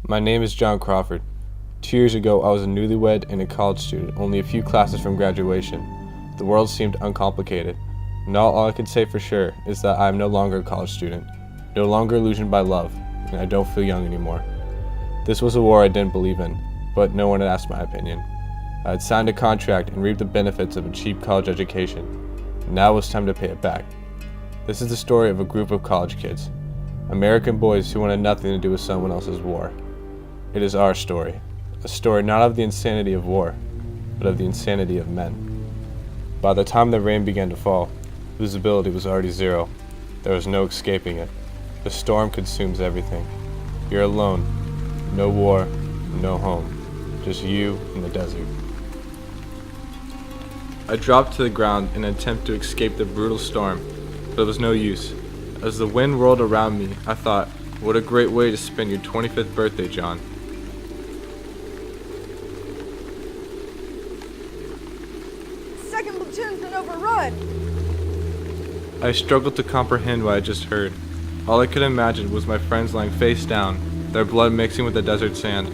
My name is John Crawford. 2 years ago, I was a newlywed and a college student, only a few classes from graduation. The world seemed uncomplicated. Now all I can say for sure is that I am no longer a college student, no longer illusioned by love, and I don't feel young anymore. This was a war I didn't believe in, but no one had asked my opinion. I had signed a contract and reaped the benefits of a cheap college education. Now it was time to pay it back. This is the story of a group of college kids, American boys who wanted nothing to do with someone else's war. It is our story, a story not of the insanity of war, but of the insanity of men. By the time the rain began to fall, visibility was already zero. There was no escaping it. The storm consumes everything. You're alone. No war, no home. Just you in the desert. I dropped to the ground in an attempt to escape the brutal storm, but it was no use. As the wind rolled around me, I thought, what a great way to spend your 25th birthday, John. Second platoon's been overrun. I struggled to comprehend what I just heard. All I could imagine was my friends lying face down, their blood mixing with the desert sand.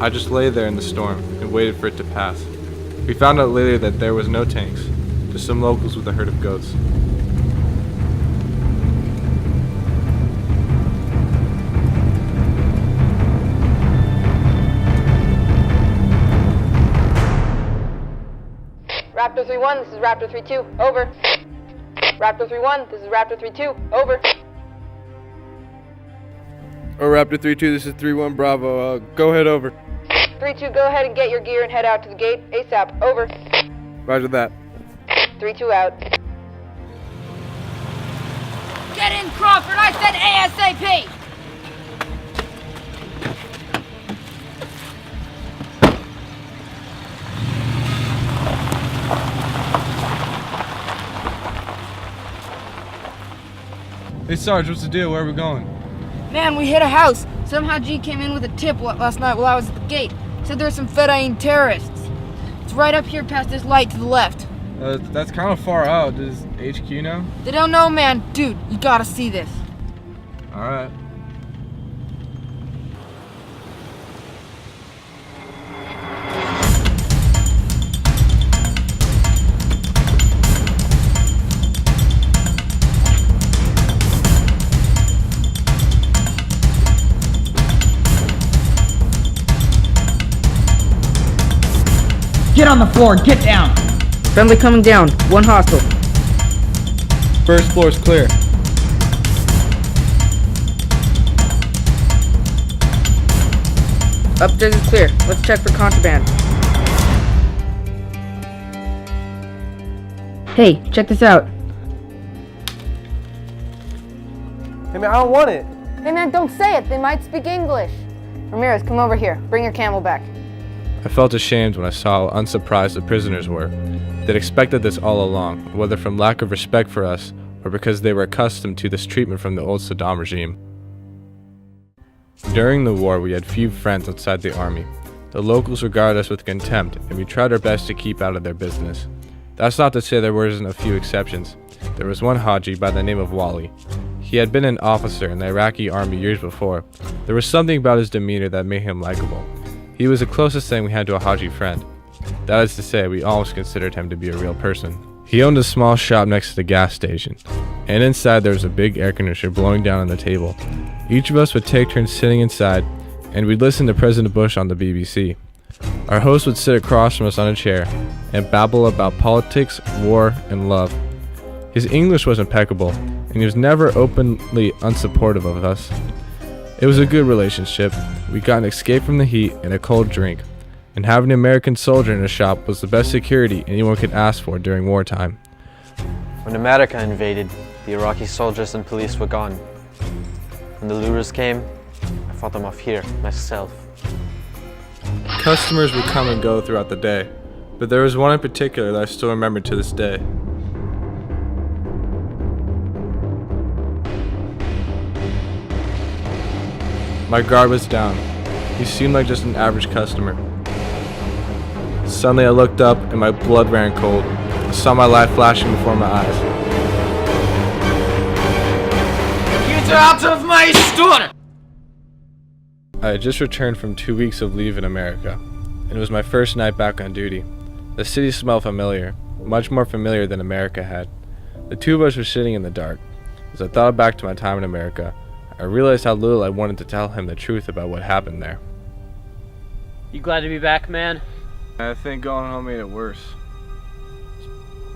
I just lay there in the storm and waited for it to pass. We found out later that there was no tanks, just some locals with a herd of goats. Raptor 3-1, this is Raptor 3-2, over. Raptor 3-1, this is Raptor 3-2, over. Raptor 3-2, this is 3-1 Bravo, go ahead, over. 3-2, go ahead and get your gear and head out to the gate, ASAP, over. Roger that. 3-2 out. Get in, Crawford! I said ASAP! Hey Sarge, what's the deal? Where are we going? Man, we hit a house. Somehow G came in with a tip last night while I was at the gate. Said there were some Fedayeen terrorists. It's right up here past this light to the left. That's kind of far out. Does HQ know? They don't know, man. Dude, you gotta see this. Alright. Get on the floor, get down! Friendly coming down. One hostile. First floor is clear. Upstairs is clear. Let's check for contraband. Hey, check this out. Hey man, I don't want it. Hey man, don't say it, they might speak English. Ramirez, come over here. Bring your camel back. I felt ashamed when I saw how unsurprised the prisoners were. They'd expected this all along, whether from lack of respect for us or because they were accustomed to this treatment from the old Saddam regime. During the war, we had few friends outside the army. The locals regarded us with contempt, and we tried our best to keep out of their business. That's not to say there wasn't a few exceptions. There was one Haji by the name of Wally. He had been an officer in the Iraqi army years before. There was something about his demeanor that made him likable. He was the closest thing we had to a Haji friend. That is to say, we almost considered him to be a real person. He owned a small shop next to the gas station, and inside there was a big air conditioner blowing down on the table. Each of us would take turns sitting inside, and we'd listen to President Bush on the BBC. Our host would sit across from us on a chair and babble about politics, war, and love. His English was impeccable, and he was never openly unsupportive of us. It was a good relationship. We got an escape from the heat and a cold drink, and having an American soldier in a shop was the best security anyone could ask for during wartime. When America invaded, the Iraqi soldiers and police were gone. When the looters came, I fought them off here, myself. Customers would come and go throughout the day, but there was one in particular that I still remember to this day. My guard was down. He seemed like just an average customer. Suddenly I looked up and my blood ran cold. I saw my life flashing before my eyes. Get out of my store! I had just returned from 2 weeks of leave in America, and it was my first night back on duty. The city smelled familiar, much more familiar than America had. The two of us were sitting in the dark. As I thought back to my time in America, I realized how little I wanted to tell him the truth about what happened there. You glad to be back, man? I think going home made it worse.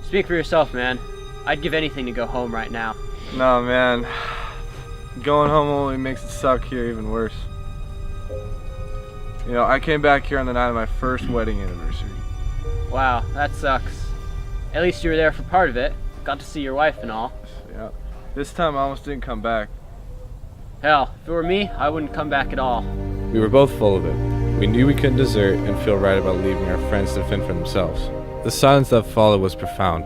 Speak for yourself, man. I'd give anything to go home right now. No, man. Going home only makes it suck here even worse. You know, I came back here on the night of my first wedding anniversary. Wow, that sucks. At least you were there for part of it. Got to see your wife and all. Yeah. This time I almost didn't come back. Hell, if it were me, I wouldn't come back at all. We were both full of it. We knew we couldn't desert and feel right about leaving our friends to fend for themselves. The silence that followed was profound.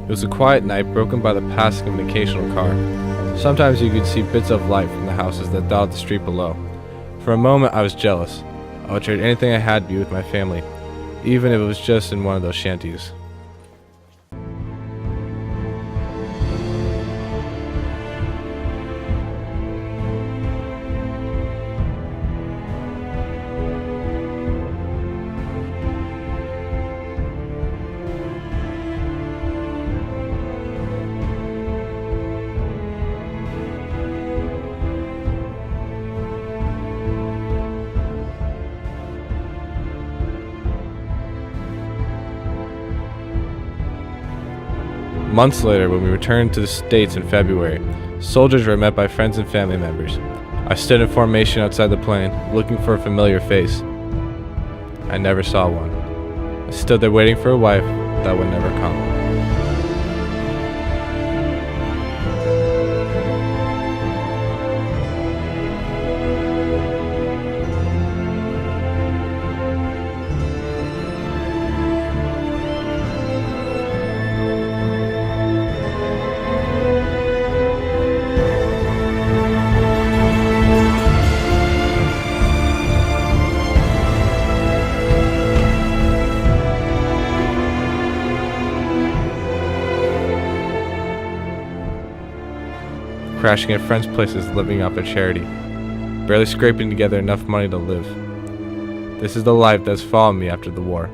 It was a quiet night broken by the passing of an occasional car. Sometimes you could see bits of light from the houses that dotted the street below. For a moment I was jealous. I would trade anything I had to be with my family, even if it was just in one of those shanties. Months later, when we returned to the States in February, soldiers were met by friends and family members. I stood in formation outside the plane, looking for a familiar face. I never saw one. I stood there waiting for a wife that would never come. Crashing at friends' places, living off their charity, barely scraping together enough money to live. This is the life that's followed me after the war.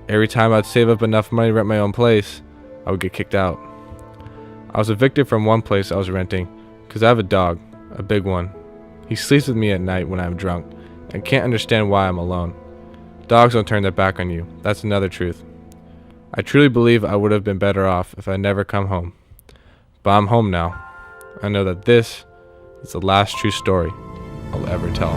Every time I'd save up enough money to rent my own place, I would get kicked out. I was evicted from one place I was renting because I have a dog, a big one. He sleeps with me at night when I'm drunk and can't understand why I'm alone. Dogs don't turn their back on you, that's another truth. I truly believe I would have been better off if I never come home. But I'm home now. I know that this is the last true story I'll ever tell.